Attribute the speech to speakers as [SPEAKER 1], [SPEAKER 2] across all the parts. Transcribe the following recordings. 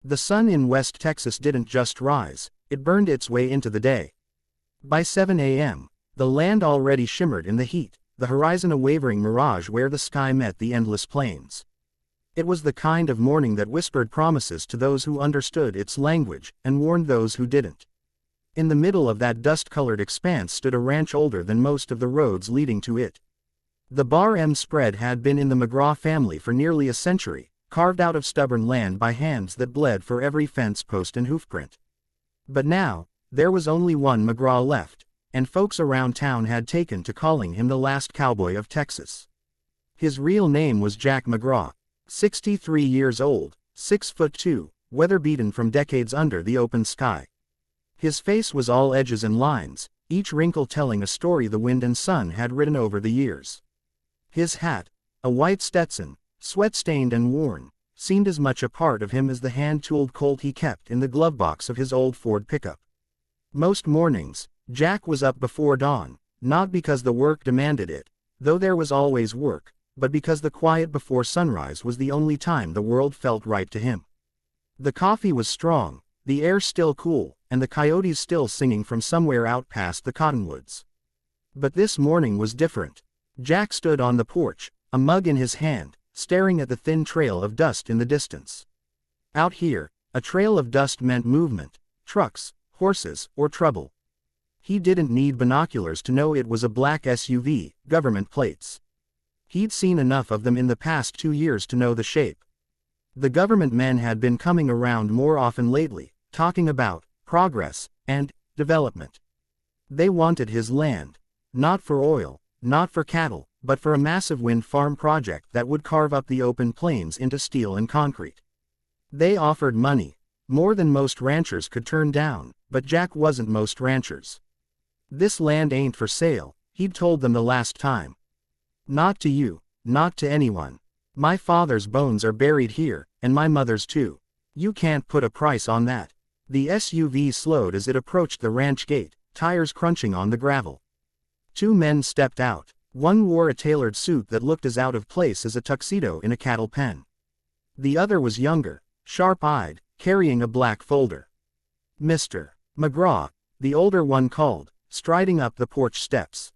[SPEAKER 1] The sun in West Texas didn't just rise, it burned its way into the day. By 7 a.m., the land already shimmered in the heat, the horizon a wavering mirage where the sky met the endless plains. It was the kind of morning that whispered promises to those who understood its language, and warned those who didn't. In the middle of that dust-colored expanse stood a ranch older than most of the roads leading to it. The Bar M spread had been in the McGraw family for nearly a century, carved out of stubborn land by hands that bled for every fence post and hoofprint. But now, there was only one McGraw left, and folks around town had taken to calling him the Last Cowboy of Texas. His real name was Jack McGraw, 63 years old, 6'2", weather-beaten from decades under the open sky. His face was all edges and lines, each wrinkle telling a story the wind and sun had written over the years. His hat, a white Stetson, sweat-stained and worn, seemed as much a part of him as the hand-tooled Colt he kept in the glove box of his old Ford pickup. Most mornings, Jack was up before dawn, not because the work demanded it, though there was always work, but because the quiet before sunrise was the only time the world felt right to him. The coffee was strong, the air still cool, and the coyotes still singing from somewhere out past the cottonwoods. But this morning was different. Jack stood on the porch, a mug in his hand, staring at the thin trail of dust in the distance. Out here, a trail of dust meant movement, trucks, horses, or trouble. He didn't need binoculars to know it was a black SUV, government plates. He'd seen enough of them in the past 2 years to know the shape. The government men had been coming around more often lately, talking about progress and development. They wanted his land, not for oil, not for cattle, but for a massive wind farm project that would carve up the open plains into steel and concrete. They offered money, more than most ranchers could turn down, but Jack wasn't most ranchers. This land ain't for sale, he'd told them the last time. Not to you, not to anyone. My father's bones are buried here, and my mother's too. You can't put a price on that. The SUV slowed as it approached the ranch gate, tires crunching on the gravel. 2 men stepped out. One wore a tailored suit that looked as out of place as a tuxedo in a cattle pen. The other was younger, sharp-eyed, carrying a black folder. "Mr. McGraw," the older one called, striding up the porch steps.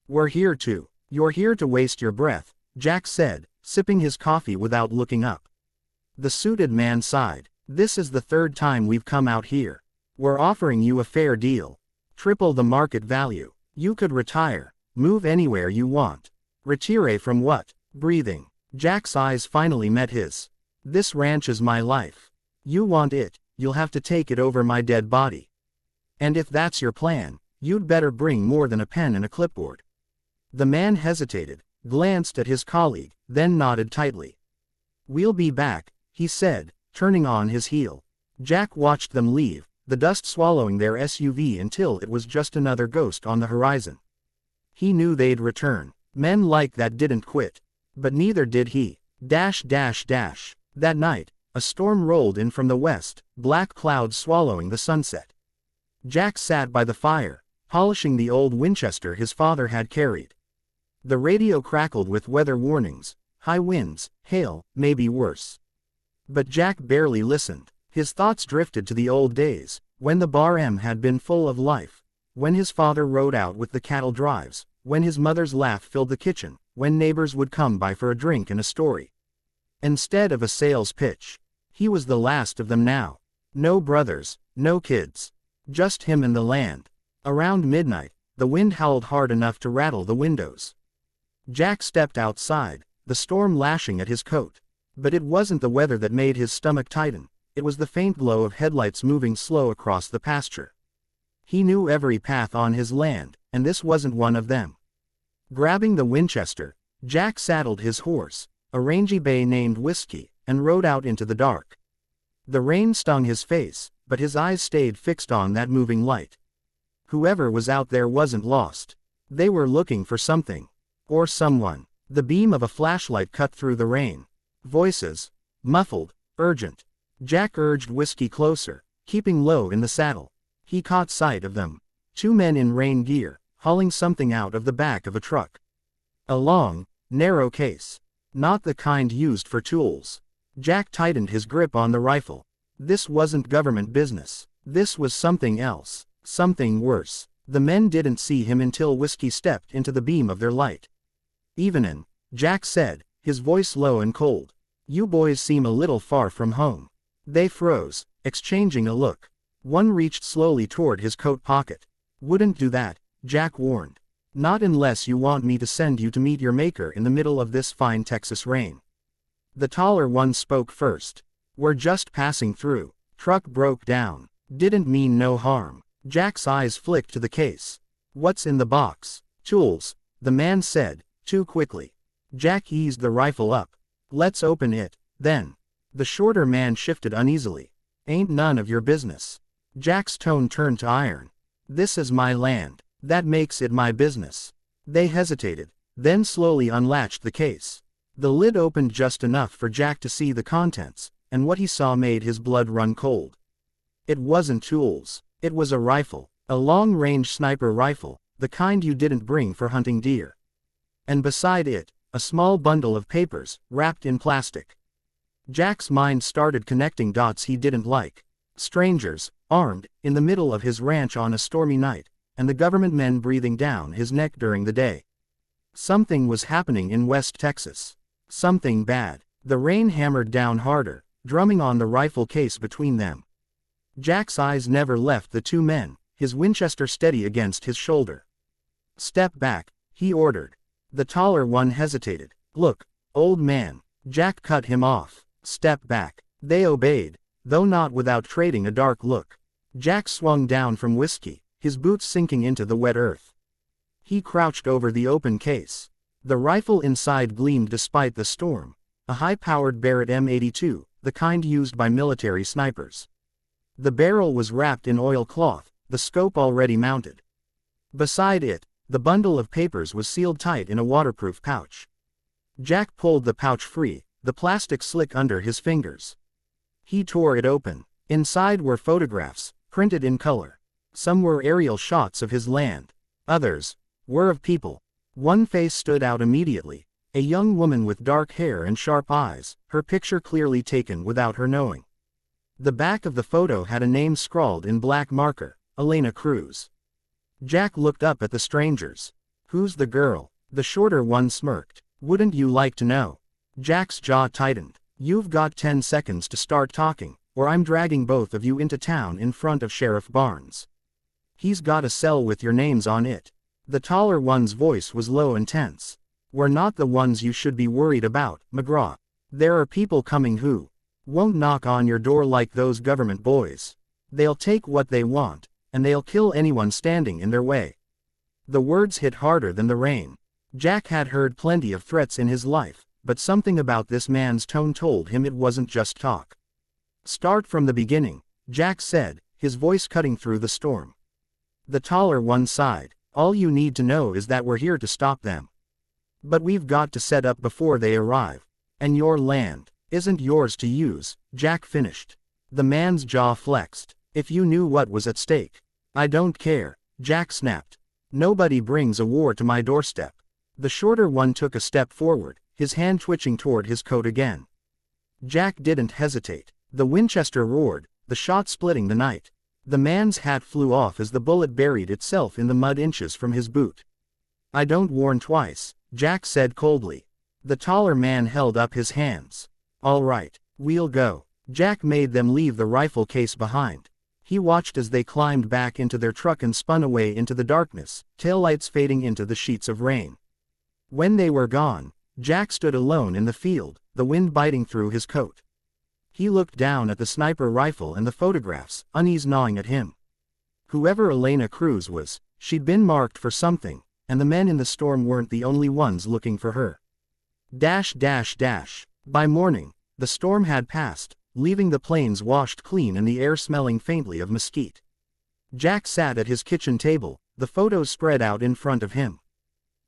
[SPEAKER 1] "We're here to." "You're here to waste your breath," Jack said, sipping his coffee without looking up. The suited man sighed. "This is the 3rd time we've come out here. We're offering you a fair deal. Triple the market value. You could retire, move anywhere you want." "Retire from what?" Breathing, Jack's eyes finally met his. "This ranch is my life. You want it, you'll have to take it over my dead body. And if that's your plan, you'd better bring more than a pen and a clipboard." The man hesitated, glanced at his colleague, then nodded tightly. "We'll be back," he said, turning on his heel. Jack watched them leave, the dust swallowing their SUV until it was just another ghost on the horizon. He knew they'd return. Men like that didn't quit. But neither did he. That night, a storm rolled in from the west, black clouds swallowing the sunset. Jack sat by the fire, polishing the old Winchester his father had carried. The radio crackled with weather warnings, high winds, hail, maybe worse. But Jack barely listened. His thoughts drifted to the old days, when the Bar M had been full of life, when his father rode out with the cattle drives, when his mother's laugh filled the kitchen, when neighbors would come by for a drink and a story. Instead of a sales pitch, he was the last of them now. No brothers, no kids. Just him and the land. Around midnight, the wind howled hard enough to rattle the windows. Jack stepped outside, the storm lashing at his coat. But it wasn't the weather that made his stomach tighten, it was the faint glow of headlights moving slow across the pasture. He knew every path on his land, and this wasn't one of them. Grabbing the Winchester, Jack saddled his horse, a rangy bay named Whiskey, and rode out into the dark. The rain stung his face, but his eyes stayed fixed on that moving light. Whoever was out there wasn't lost. They were looking for something. Or someone. The beam of a flashlight cut through the rain. Voices. Muffled, urgent. Jack urged Whiskey closer, keeping low in the saddle. He caught sight of them. 2 men in rain gear, hauling something out of the back of a truck. A long, narrow case. Not the kind used for tools. Jack tightened his grip on the rifle. This wasn't government business. This was something else. Something worse. The men didn't see him until Whiskey stepped into the beam of their light. "Evenin'," Jack said, his voice low and cold. "You boys seem a little far from home." They froze, exchanging a look. One reached slowly toward his coat pocket. "Wouldn't do that," Jack warned. "Not unless you want me to send you to meet your maker in the middle of this fine Texas rain." The taller one spoke first. "We're just passing through. Truck broke down. Didn't mean no harm." Jack's eyes flicked to the case. "What's in the box?" "Tools," the man said, too quickly. Jack eased the rifle up. "Let's open it, then." The shorter man shifted uneasily. "Ain't none of your business." Jack's tone turned to iron. "This is my land. That makes it my business." They hesitated, then slowly unlatched the case. The lid opened just enough for Jack to see the contents, and what he saw made his blood run cold. It wasn't tools. It was a rifle. A long-range sniper rifle, the kind you didn't bring for hunting deer. And beside it, a small bundle of papers, wrapped in plastic. Jack's mind started connecting dots he didn't like. Strangers, armed, in the middle of his ranch on a stormy night, and the government men breathing down his neck during the day. Something was happening in West Texas. Something bad. The rain hammered down harder, drumming on the rifle case between them. Jack's eyes never left the two men, his Winchester steady against his shoulder. "Step back," he ordered. The taller one hesitated. "Look, old man," Jack cut him off. "Step back." They obeyed, though not without trading a dark look. Jack swung down from Whiskey, his boots sinking into the wet earth. He crouched over the open case. The rifle inside gleamed despite the storm. A high-powered Barrett M82, the kind used by military snipers. The barrel was wrapped in oilcloth, the scope already mounted. Beside it, the bundle of papers was sealed tight in a waterproof pouch. Jack pulled the pouch free, the plastic slick under his fingers. He tore it open. Inside were photographs, printed in color. Some were aerial shots of his land. Others were of people. One face stood out immediately, a young woman with dark hair and sharp eyes, her picture clearly taken without her knowing. The back of the photo had a name scrawled in black marker, Elena Cruz. Jack looked up at the strangers. "Who's the girl?" The shorter one smirked. "Wouldn't you like to know?" Jack's jaw tightened. "You've got 10 seconds to start talking, or I'm dragging both of you into town in front of Sheriff Barnes. He's got a cell with your names on it." The taller one's voice was low and tense. "We're not the ones you should be worried about, McGraw. There are people coming who won't knock on your door like those government boys. They'll take what they want, and they'll kill anyone standing in their way." The words hit harder than the rain. Jack had heard plenty of threats in his life, but something about this man's tone told him it wasn't just talk. "Start from the beginning," Jack said, his voice cutting through the storm. The taller one sighed. "All you need to know is that we're here to stop them. But we've got to set up before they arrive. And your land isn't yours to use," Jack finished. The man's jaw flexed. "If you knew what was at stake." "I don't care," Jack snapped. "Nobody brings a war to my doorstep." The shorter one took a step forward, his hand twitching toward his coat again. Jack didn't hesitate. The Winchester roared, the shot splitting the night. The man's hat flew off as the bullet buried itself in the mud inches from his boot. "I don't warn twice," Jack said coldly. The taller man held up his hands. "All right, we'll go." Jack made them leave the rifle case behind. He watched as they climbed back into their truck and spun away into the darkness, taillights fading into the sheets of rain. When they were gone, Jack stood alone in the field, the wind biting through his coat. He looked down at the sniper rifle and the photographs, unease gnawing at him. Whoever Elena Cruz was, she'd been marked for something, and the men in the storm weren't the only ones looking for her. By morning, the storm had passed, leaving the plains washed clean and the air smelling faintly of mesquite. Jack sat at his kitchen table, the photos spread out in front of him.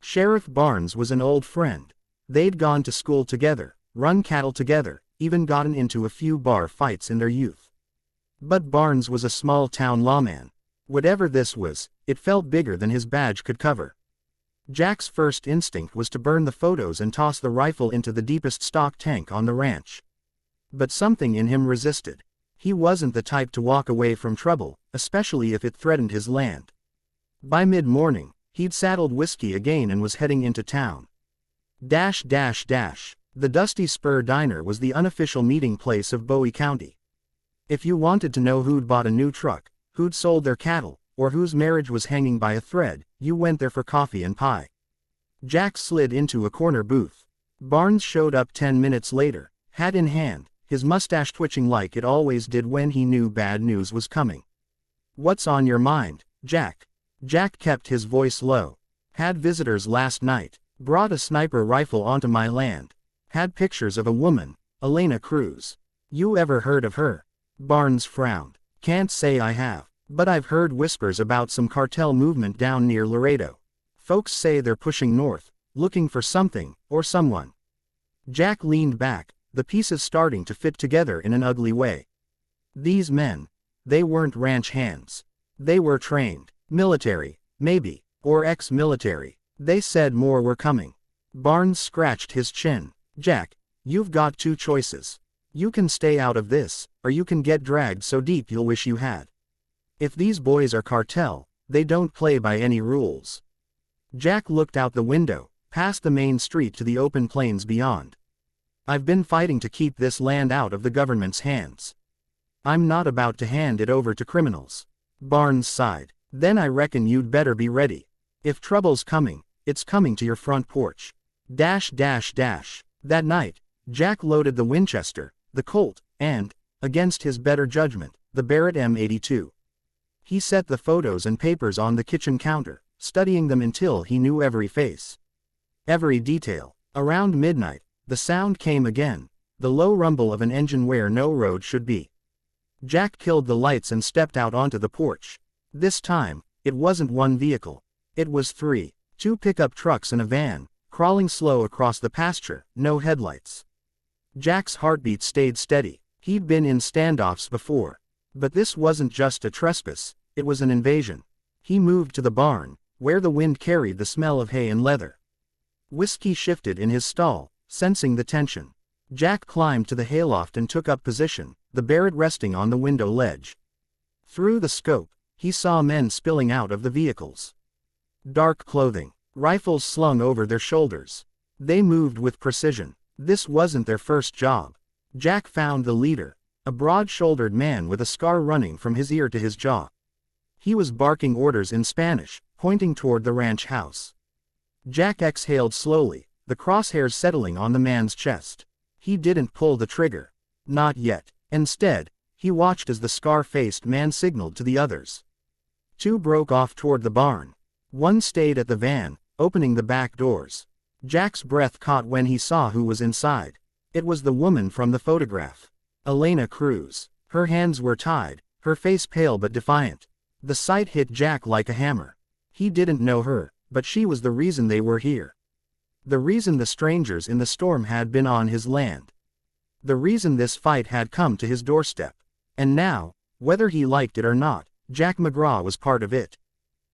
[SPEAKER 1] Sheriff Barnes was an old friend. They'd gone to school together, run cattle together, even gotten into a few bar fights in their youth. But Barnes was a small-town lawman. Whatever this was, it felt bigger than his badge could cover. Jack's first instinct was to burn the photos and toss the rifle into the deepest stock tank on the ranch. But something in him resisted. He wasn't the type to walk away from trouble, especially if it threatened his land. By mid-morning, he'd saddled whiskey again and was heading into town. The Dusty Spur Diner was the unofficial meeting place of Bowie County. If you wanted to know who'd bought a new truck, who'd sold their cattle, or whose marriage was hanging by a thread, you went there for coffee and pie. Jack slid into a corner booth. Barnes showed up 10 minutes later, hat in hand, his mustache twitching like it always did when he knew bad news was coming. "What's on your mind, Jack?" Jack kept his voice low. "Had visitors last night. Brought a sniper rifle onto my land. Had pictures of a woman, Elena Cruz. You ever heard of her?" Barnes frowned. "Can't say I have, but I've heard whispers about some cartel movement down near Laredo. Folks say they're pushing north, looking for something, or someone." Jack leaned back, the pieces starting to fit together in an ugly way. These men, they weren't ranch hands. They were trained, military, maybe, or ex-military. They said more were coming. Barnes scratched his chin. "Jack, you've got two choices. You can stay out of this, or you can get dragged so deep you'll wish you had. If these boys are cartel, they don't play by any rules." Jack looked out the window, past the main street to the open plains beyond. "I've been fighting to keep this land out of the government's hands. I'm not about to hand it over to criminals." Barnes sighed. "Then I reckon you'd better be ready. If trouble's coming, it's coming to your front porch." That night, Jack loaded the Winchester, the Colt, and, against his better judgment, the Barrett M82. He set the photos and papers on the kitchen counter, studying them until he knew every face, every detail. Around midnight, the sound came again, the low rumble of an engine where no road should be. Jack killed the lights and stepped out onto the porch. This time, it wasn't one vehicle. It was three. 2 pickup trucks and a van, crawling slow across the pasture, no headlights. Jack's heartbeat stayed steady. He'd been in standoffs before. But this wasn't just a trespass, it was an invasion. He moved to the barn, where the wind carried the smell of hay and leather. Whiskey shifted in his stall, sensing the tension. Jack climbed to the hayloft and took up position, the Barrett resting on the window ledge. Through the scope, he saw men spilling out of the vehicles. Dark clothing, rifles slung over their shoulders. They moved with precision. This wasn't their first job. Jack found the leader, a broad-shouldered man with a scar running from his ear to his jaw. He was barking orders in Spanish, pointing toward the ranch house. Jack exhaled slowly, the crosshairs settling on the man's chest. He didn't pull the trigger. Not yet. Instead, he watched as the scar-faced man signaled to the others. 2 broke off toward the barn. 1 stayed at the van, opening the back doors. Jack's breath caught when he saw who was inside. It was the woman from the photograph. Elena Cruz. Her hands were tied, her face pale but defiant. The sight hit Jack like a hammer. He didn't know her, but she was the reason they were here. The reason the strangers in the storm had been on his land. The reason this fight had come to his doorstep. And now, whether he liked it or not, Jack McGraw was part of it.